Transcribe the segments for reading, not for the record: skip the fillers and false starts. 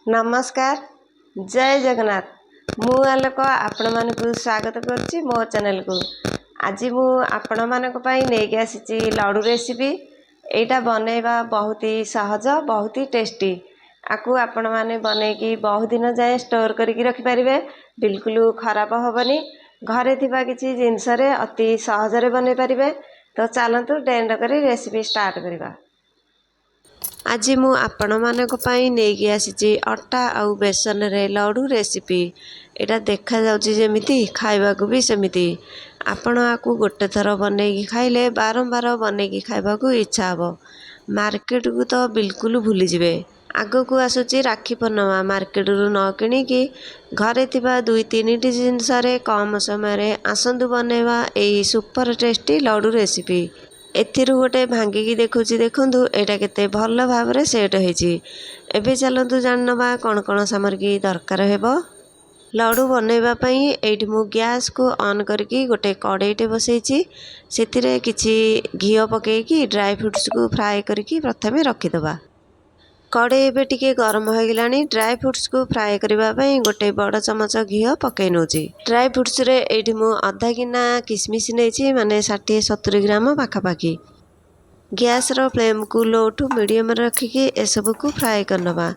नमस्कार जय जगन्नाथ मु आलोक आपण मानक स्वागत करुच्ची मो चैनल को। आज मु आपण मानक पई नेकी आसीची लड्डू रेसिपी। एटा बनैबा बहुत ही सहज बहुत ही टेस्टी। आकु आपण माने बनैकी बहुत दिन जाए स्टोर करके रखि परिबे, बिल्कुल खराब होबनी। घरे थिबा किछि जिंस रे अति सहज रे बनै परिबे। तो चलंतु डेंड करी रेसिपी स्टार्ट करिबा। आज मु आपण मानक पई नेकी आसीची अटा आउ बेसन रे लड्डू रेसिपी। एटा देखा जाउची जेमिति खाइबा को भी सेमिति। आपण आकु गोटे थर बनेकी खाइले बारंबार बनेकी खाइबा को इच्छा हबो। मार्केट को तो बिल्कुल भूली जिवे। आगो को आसुची राखी पूर्णिमा, मार्केट रु न किनिकी घरे थिबा 2-3 टी जिंस रे कम समय रे आसंतु बनेबा एई सुपर टेस्टी लड्डू रेसिपी। एथिरु गोटे भांगिकी देखुची, देखंतु एटा केते भल भाबरे सेट होईची। एबे चलंतु जाननबा कोन कोन सामग्री दरकार हेबो। लड्डू बनैबा पई एठी मु गैस को ऑन करके गोटे कड़ाईटे बसैची। सेथिरे किछि घियो पकेकी ड्राई फ्रूट्स को फ्राई करके प्रथमे रखिदबा। कड़ाई एबे टिके गरम हो गलानी। ड्राई फ्रूट्स को फ्राई करबा पई गोटे बड़ चमच घियो पकै नउची। ड्राई फ्रूट्स रे एठी मु आधा गिना किसमिस नेची, माने 60-70 ग्राम पाखापाखी। गैस रो फ्लेम को लो टू मीडियम रखिकी ए सब को फ्राई करनबा।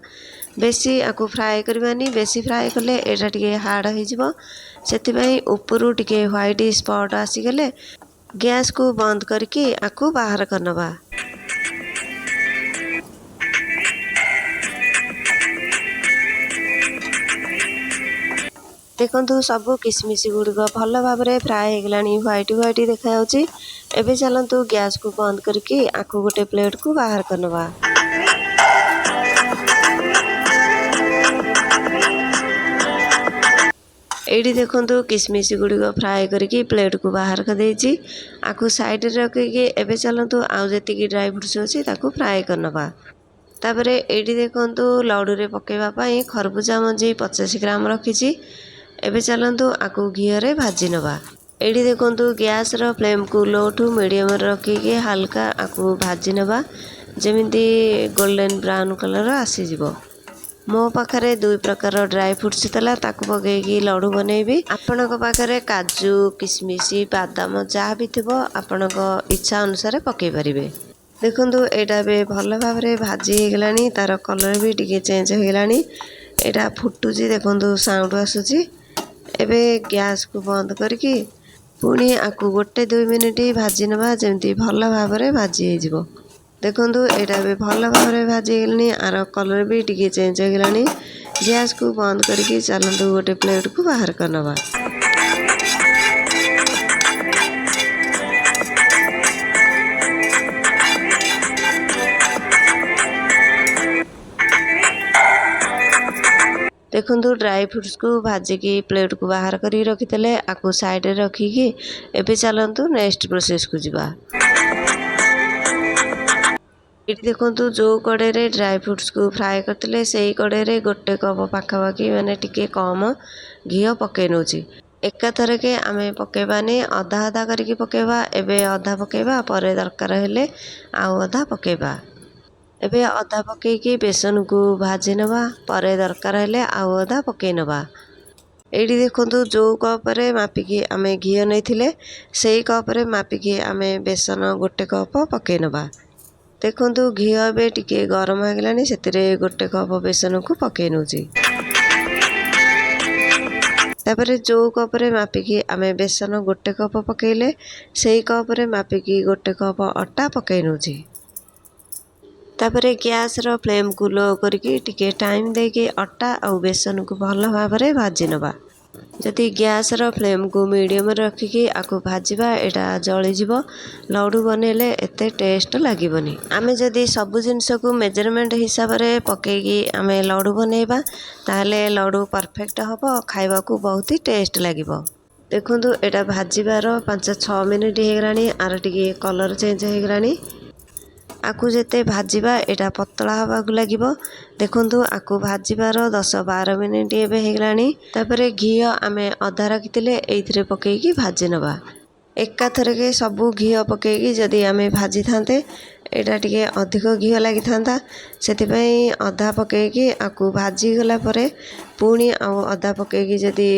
बेसी आकु फ्राई करबानी, बेसी फ्राई करले एटा टिके हार्ड हो जिवो। सेति पई ऊपरू टिके व्हाइट स्पॉट आसी गले गैस को बंद करके आकु बाहर करनबा। देखंतु सबु किसमिस गुड़िक भल भाव में फ्राए हो गलानी, व्हाइट व्हाइट देखा जाउची। एबे चलंतु गैस को बंद करके आकु गोटे प्लेट को बाहर करनबा। एडी देखंतु किसमिस गुड़िक फ्राए करके प्लेट को बाहर कर देइची। आकु साइड रे रखिके एबे चलंतु आउ जेतिकी ड्राई फ्रूट्स अछि ताकू फ्राए करनबा। तापरे एडी देखंतु लड्डू रे पकेबा पई खरबूजा मंजी 85 ग्राम रखिची। एबे चलंतु आकु घियो रे भाजी नबा। एडी देखंतु गैस रो फ्लेम को लो टू मीडियम रखिके हल्का आकु भाजी नबा, जेमिति गोल्डन ब्राउन कलर आसी जिवो। मो पाखरे 2 प्रकार ड्राई फ्रूट्स तला, ताकू पकेकी लड्डू बनैबी। आपनक पाखरे काजू, किसमिस, बादाम जहा भी थिबो आपनक इच्छा अनुसार पकै परिबे। देखंतु एटा बे भल भाव रे भाजी हो गलानी, तार कलर भी टिके चेंज हो गलानी। एटा फुटुची, देखंतु साउंड आसुची। एबे गैस को बंद करके पुणी आकु 1-2 मिनिट भाजी नबा, जेमती भल भाव रे भाजी हो जिवो। देखंतु एटा बे भल भाव रे भाजी गलानी, आर कलर भी टिके चेंज हो गलानी। गैस को बंद करके चलंतु गोटे प्लेट को बाहर करनबा। देखंतु ड्राई फ्रूट्स को भाजिकी प्लेट को बाहर करी रखितले, आकु साइड रे रखिकी एबे चलंतु नेक्स्ट प्रोसेस को जिबा। इट देखंतु जो कड़े रे ड्राई फ्रूट्स को फ्राई करतले सेही कड़े रे गोटे कप पाखापाखी, माने टिके कम घियो पकै नउची। एका थरे के आमे पकेबानी, आधा आधा करके पकेबा। एबे आधा पकेबा, परे दरकार हेले आउ आधा पकेबा। एबे अधा पकेकी बेसन को भाजी नबा, परे दरकार हेले आउ अधा पके नबा। एडी देखंतु जो कप रे मापिकी आमे घियो नैथिले सेही कप रे मापिकी आमे बेसन गोटे कप पके नबा। देखंतु घियो बे टिके गरम हो गलानी, सेतिरे गोटे कप बेसन को पके नउची। तापरे जो कप रे मापिकी आमे बेसन गोटे कप पकेले सेही कप रे मापिकी गोटे कप अटा पके नउची। तापरे गैस रो फ्लेम को लो करके टिके टाइम देके अटा आउ बेसन को भल भाव रे भाजी नबा। जदि गैस रो फ्लेम को मीडियम रखिकी आकु भाजीबा, एटा जळी जिवो। लड्डू बनेले एते टेस्ट लागिबनी। आमे जदि सबु जिंस को मेजरमेंट हिसाब रे पकेकी आमे लड्डू बनेबा, ताहले लड्डू परफेक्ट हबो, खाइबा को बहुत ही टेस्ट लागिबो। देखंतु एटा भाजीबार 5-6 मिनिट हे गलानी, आर टिके कलर चेंज हे गलानी। आकु जेते भाजीबा एटा पतला हवा को लागिबो। देखंतु आकु भाजीबार 10-12 मिनिट एबे हे गलानी। तापरे घियो आमे अधा रखितिले एइथरे पकेकी भाजी नबा। एका थरके सबु घियो पकेकी जदि आमे भाजी थांते ଏଇଟା ଟିକେ ଅଧିକ ଘିଅ ଲାଗିଥାନ୍ତା, ସେଥିପାଇଁ ଅଧା ପକାଇକି ଆକୁ ଭାଜିଗଲା ପରେ ପୁଣି ଆଉ ଅଧା ପକାଇକି ଯଦି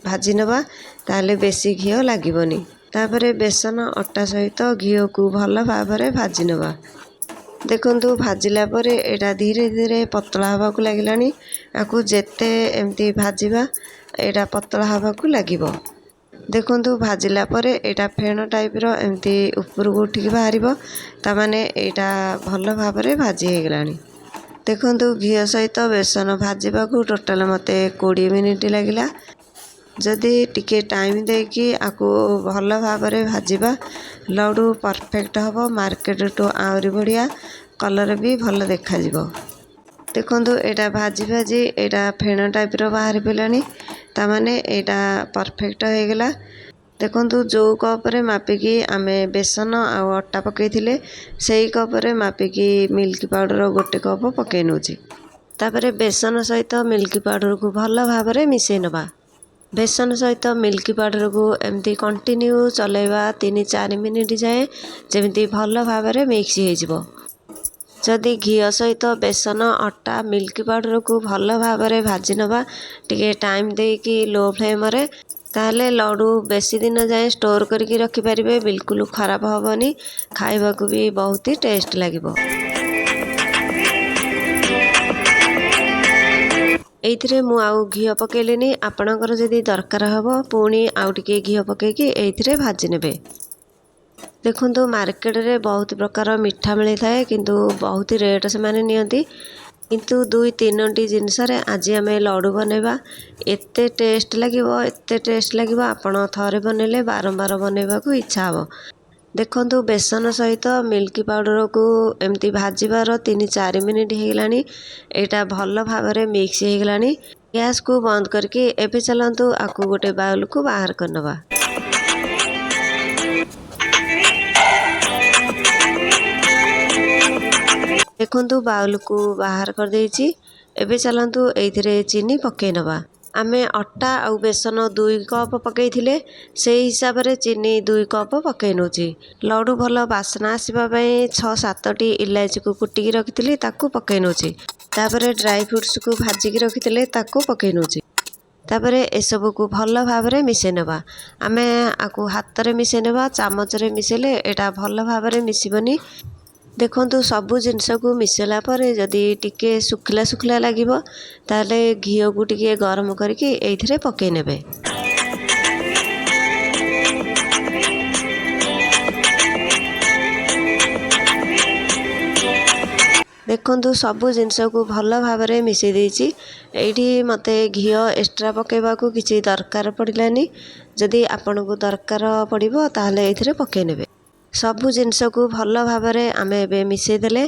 ଭାଜି ନେବା ତାହେଲେ ବେଶୀ ଘିଅ ଲାଗିବନି। ତାପରେ ବେସନ ଅଟା ସହିତ ଘିଅକୁ ଭଲ ଭାବରେ ଭାଜି ନେବା। ଦେଖନ୍ତୁ ଭାଜିଲା ପରେ ଏଇଟା ଧୀରେ ଧୀରେ ପତଳା ହେବାକୁ ଲାଗିଲାଣି। ଆକୁ ଯେତେ ଏମିତି ଭାଜିବା ଏଇଟା ପତଳା ହେବାକୁ ଲାଗିବ। ଦେଖନ୍ତୁ ଭାଜିଲା ପରେ ଏଇଟା ଫେଣ ଟାଇପ୍ର ଏମିତି ଉପରକୁ ଉଠିକି ବାହାରିବ, ତାମାନେ ଏଇଟା ଭଲ ଭାବରେ ଭାଜି ହେଇଗଲାଣି। ଦେଖନ୍ତୁ ଘିଅ ସହିତ ବେସନ ଭାଜିବାକୁ ଟୋଟାଲ ମୋତେ 20 ମିନିଟ୍ ଲାଗିଲା। ଯଦି ଟିକେ ଟାଇମ୍ ଦେଇକି ଆକୁ ଭଲ ଭାବରେ ଭାଜିବା ଲଡ଼ୁ ପରଫେକ୍ଟ ହେବ। ମାର୍କେଟଠୁ ଆହୁରି ବଢ଼ିଆ କଲର୍ ବି ଭଲ ଦେଖାଯିବ। ଦେଖନ୍ତୁ ଏଇଟା ଭାଜି ଭାଜି ଏଇଟା ଫେଣ ଟାଇପ୍ର ବାହାରି ପଡ଼ିଲାଣି, ତାମାନେ ଏଇଟା ପରଫେକ୍ଟ ହେଇଗଲା। ଦେଖନ୍ତୁ ଯେଉଁ କପ୍ରେ ମାପିକି ଆମେ ବେସନ ଆଉ ଅଟା ପକାଇଥିଲେ ସେଇ କପ୍ରେ ମାପିକି ମିଲ୍କ ପାଉଡ଼ର 1 କପ୍ ପକାଇ ନେଉଛି। ତାପରେ ବେସନ ସହିତ ମିଲ୍କ ପାଉଡ଼ରକୁ ଭଲ ଭାବରେ ମିଶାଇ ନେବା। ବେସନ ସହିତ ମିଲ୍କ ପାଉଡ଼ରକୁ ଏମିତି କଣ୍ଟିନ୍ୟୁ ଚଲାଇବା 3-4 ମିନିଟ୍ ଯାଏଁ, ଯେମିତି ଭଲ ଭାବରେ ମିକ୍ସ ହେଇଯିବ। ଯଦି ଘିଅ ସହିତ ବେସନ ଅଟା ମିଲ୍କ ପାଉଡ଼ରକୁ ଭଲ ଭାବରେ ଭାଜି ନେବା ଟିକେ ଟାଇମ୍ ଦେଇକି ଲୋ ଫ୍ଲେମ୍ରେ, ତାହେଲେ ଲଡ଼ୁ ବେଶୀ ଦିନ ଯାଏଁ ଷ୍ଟୋର୍ କରିକି ରଖିପାରିବେ, ବିଲକୁଲ ଖରାପ ହେବନି, ଖାଇବାକୁ ବି ବହୁତ ଟେଷ୍ଟ ଲାଗିବ। ଏଇଥିରେ ମୁଁ ଆଉ ଘିଅ ପକାଇଲିନି। ଆପଣଙ୍କର ଯଦି ଦରକାର ହେବ ପୁଣି ଆଉ ଟିକେ ଘିଅ ପକାଇକି ଏଇଥିରେ ଭାଜି ନେବେ। ଦେଖନ୍ତୁ ମାର୍କେଟରେ ବହୁତ ପ୍ରକାର ମିଠା ମିଳିଥାଏ, କିନ୍ତୁ ବହୁତ ରେଟ୍ ସେମାନେ ନିଅନ୍ତି। କିନ୍ତୁ 2-3ଟି ଜିନିଷରେ ଆଜି ଆମେ ଲଡ଼ୁ ବନେଇବା। ଏତେ ଟେଷ୍ଟ ଲାଗିବ ଆପଣ ଥରେ ବନେଇଲେ ବାରମ୍ବାର ବନେଇବାକୁ ଇଚ୍ଛା ହେବ। ଦେଖନ୍ତୁ ବେସନ ସହିତ ମିଲ୍କ ପାଉଡ଼ରକୁ ଏମିତି ଭାଜିବାର 3-4 ମିନିଟ୍ ହେଇଗଲାଣି। ଏଇଟା ଭଲ ଭାବରେ ମିକ୍ସ ହେଇଗଲାଣି। ଗ୍ୟାସ୍କୁ ବନ୍ଦ କରିକି ଏବେ ଚାଲନ୍ତୁ ଆକୁ ଗୋଟେ ବାଉଲକୁ ବାହାର କରିନେବା। ଦେଖନ୍ତୁ ବାଉଲକୁ ବାହାର କରିଦେଇଛି। ଏବେ ଚାଲନ୍ତୁ ଏଇଥିରେ ଚିନି ପକାଇ ନେବା। ଆମେ ଅଟା ଆଉ ବେସନ 2 କପ୍ ପକାଇଥିଲେ, ସେଇ ହିସାବରେ ଚିନି 2 କପ୍ ପକାଇ ନେଉଛି। ଲଡ଼ୁ ଭଲ ବାସ୍ନା ଆସିବା ପାଇଁ 6-7ଟି ଇଲାଇଚିକୁ କୁଟିକି ରଖିଥିଲି, ତାକୁ ପକାଇ ନେଉଛି। ତାପରେ ଡ୍ରାଇ ଫ୍ରୁଟ୍ସକୁ ଭାଜିକି ରଖିଥିଲେ ତାକୁ ପକାଇ ନେଉଛି। ତାପରେ ଏସବୁକୁ ଭଲ ଭାବରେ ମିଶାଇ ନେବା। ଆମେ ଆକୁ ହାତରେ ମିଶାଇ ନେବା, ଚାମଚରେ ମିଶାଇଲେ ଏଇଟା ଭଲ ଭାବରେ ମିଶିବନି। ଦେଖନ୍ତୁ ସବୁ ଜିନିଷକୁ ମିଶାଇଲା ପରେ ଯଦି ଟିକେ ଶୁଖିଲା ଶୁଖିଲା ଲାଗିବ ତାହେଲେ ଘିଅକୁ ଟିକେ ଗରମ କରିକି ଏଇଥିରେ ପକାଇ ନେବେ। ଦେଖନ୍ତୁ ସବୁ ଜିନିଷକୁ ଭଲ ଭାବରେ ମିଶାଇ ଦେଇଛି। ଏଇଠି ମୋତେ ଘିଅ ଏକ୍ସଟ୍ରା ପକାଇବାକୁ କିଛି ଦରକାର ପଡ଼ିଲାନି। ଯଦି ଆପଣଙ୍କୁ ଦରକାର ପଡ଼ିବ ତାହେଲେ ଏଇଥିରେ ପକାଇ ନେବେ। ସବୁ ଜିନିଷକୁ ଭଲ ଭାବରେ ଆମେ ଏବେ ମିଶାଇ ଦେଲେ।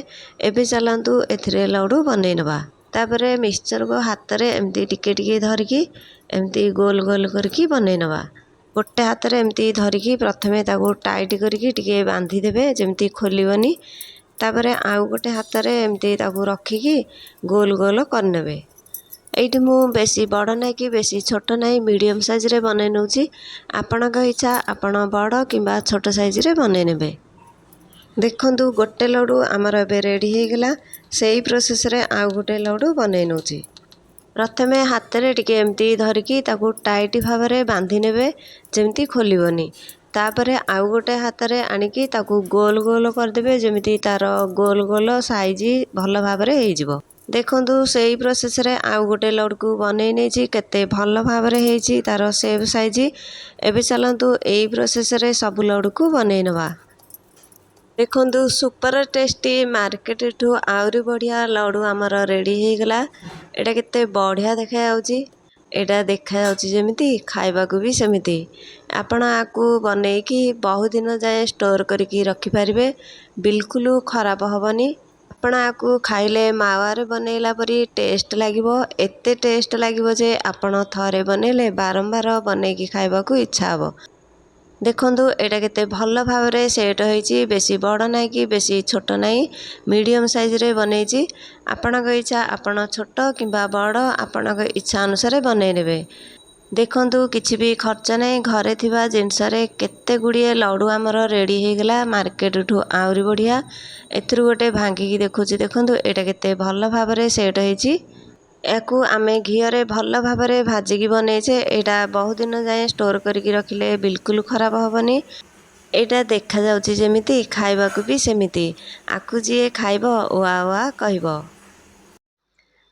ଏବେ ଚାଲନ୍ତୁ ଏଥିରେ ଲଡ଼ୁ ବନେଇ ନେବା। ତାପରେ ମିକ୍ସଚରକୁ ହାତରେ ଏମିତି ଟିକେ ଟିକେ ଧରିକି ଏମିତି ଗୋଲ ଗୋଲ କରିକି ବନେଇ ନେବା। ଗୋଟେ ହାତରେ ଏମିତି ଧରିକି ପ୍ରଥମେ ତାକୁ ଟାଇଟ୍ କରିକି ଟିକେ ବାନ୍ଧି ଦେବେ, ଯେମିତି ଖୋଲିବନି। ତାପରେ ଆଉ ଗୋଟେ ହାତରେ ଏମିତି ତାକୁ ରଖିକି ଗୋଲ ଗୋଲ କରିନେବେ। ଏଇଠି ମୁଁ ବେଶୀ ବଡ଼ ନାହିଁ କି ବେଶୀ ଛୋଟ ନାହିଁ, ମିଡ଼ିୟମ୍ ସାଇଜ୍ରେ ବନେଇ ନେଉଛି। ଆପଣଙ୍କ ଇଚ୍ଛା ଆପଣ ବଡ଼ କିମ୍ବା ଛୋଟ ସାଇଜ୍ରେ ବନେଇ ନେବେ। ଦେଖନ୍ତୁ ଗୋଟେ ଲଡ଼ୁ ଆମର ଏବେ ରେଡ଼ି ହେଇଗଲା। ସେଇ ପ୍ରୋସେସ୍ରେ ଆଉ ଗୋଟେ ଲଡ଼ୁ ବନେଇ ନେଉଛି। ପ୍ରଥମେ ହାତରେ ଟିକେ ଏମିତି ଧରିକି ତାକୁ ଟାଇଟ୍ ଭାବରେ ବାନ୍ଧି ନେବେ, ଯେମିତି ଖୋଲିବନି। ତାପରେ ଆଉ ଗୋଟେ ହାତରେ ଆଣିକି ତାକୁ ଗୋଲ ଗୋଲ କରିଦେବେ, ଯେମିତି ତାର ଗୋଲ ଗୋଲ ସାଇଜ୍ ଭଲ ଭାବରେ ହେଇଯିବ। ଦେଖନ୍ତୁ ସେଇ ପ୍ରୋସେସ୍ରେ ଆଉ ଗୋଟେ ଲଡ଼ୁକୁ ବନେଇ ନେଇଛି, କେତେ ଭଲ ଭାବରେ ହେଇଛି ତାର ସେପ୍ ସାଇଜ୍। ଏବେ ଚାଲନ୍ତୁ ଏଇ ପ୍ରୋସେସ୍ରେ ସବୁ ଲଡ଼ୁକୁ ବନେଇ ନେବା। ଦେଖନ୍ତୁ ସୁପର ଟେଷ୍ଟି ମାର୍କେଟଠୁ ଆହୁରି ବଢ଼ିଆ ଲଡ଼ୁ ଆମର ରେଡ଼ି ହେଇଗଲା। ଏଇଟା କେତେ ବଢ଼ିଆ ଦେଖାଯାଉଛି। ଏଇଟା ଦେଖାଯାଉଛି ଯେମିତି ଖାଇବାକୁ ବି ସେମିତି। ଆପଣ ଆକୁ ବନେଇକି ବହୁତ ଦିନ ଯାଏଁ ଷ୍ଟୋର୍ କରିକି ରଖିପାରିବେ, ବିଲକୁଲ ଖରାପ ହେବନି। ଆପଣ ଆକୁ ଖାଇଲେ ମାୱାରେ ବନେଇଲା ପରି ଟେଷ୍ଟ ଲାଗିବ। ଏତେ ଟେଷ୍ଟ ଲାଗିବ ଯେ ଆପଣ ଥରେ ବନେଇଲେ ବାରମ୍ବାର ବନେଇକି ଖାଇବାକୁ ଇଚ୍ଛା ହେବ। ଦେଖନ୍ତୁ ଏଇଟା କେତେ ଭଲ ଭାବରେ ସେଟ୍ ହେଇଛି। ବେଶୀ ବଡ଼ ନାହିଁ କି ବେଶୀ ଛୋଟ ନାହିଁ, ମିଡ଼ିୟମ୍ ସାଇଜ୍ରେ ବନେଇଛି। ଆପଣଙ୍କ ଇଚ୍ଛା ଆପଣ ଛୋଟ କିମ୍ବା ବଡ଼ ଆପଣଙ୍କ ଇଚ୍ଛା ଅନୁସାରେ ବନେଇ ନେବେ। देखंतु किछि भी खर्च नहीं घरे थिबा जिनसरे केते गुड़िए लड्डू आमर रेडी होगला मार्केट ठू आउरी बढ़िया। एथुरु गोटे भांगिकी देखुची देखंतु एटा केते भल भाबरे सेट होईची। याकू आमे घीरे भल भाबरे भाजिकी बनैछे। एटा बहुत दिन जाए स्टोर करिकी रखिले बिल्कुल खराब हबनी। एटा देखा जाउची जेमिति खाइबाकू भी सेमिति। आकू जी खाइबो ओआ ओआ कहबो।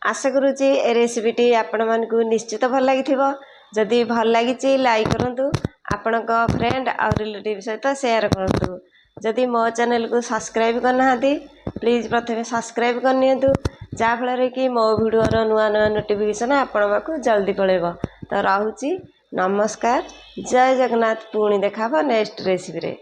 आशा करूची ए रेसिपीटी आपण मानकू निश्चित भल लागिथिबो। जदि भल लागिची लाइक करंतु, आपणक फ्रेंड और रिलेटिव सहित शेयर करंतु। जदि मो चैनल को सब्सक्राइब करना हाथी प्लीज प्रथमे सब्सक्राइब करनियंतु, जा फଳରେ कि मो वीडियोर नुआ नुआ नोटिफिकेशन आपण पाखु जल्दी पळेबो। तो रहुची नमस्कार, जय जगन्नाथ। पुणी देखाबो नेक्स्ट रेसिपी रे।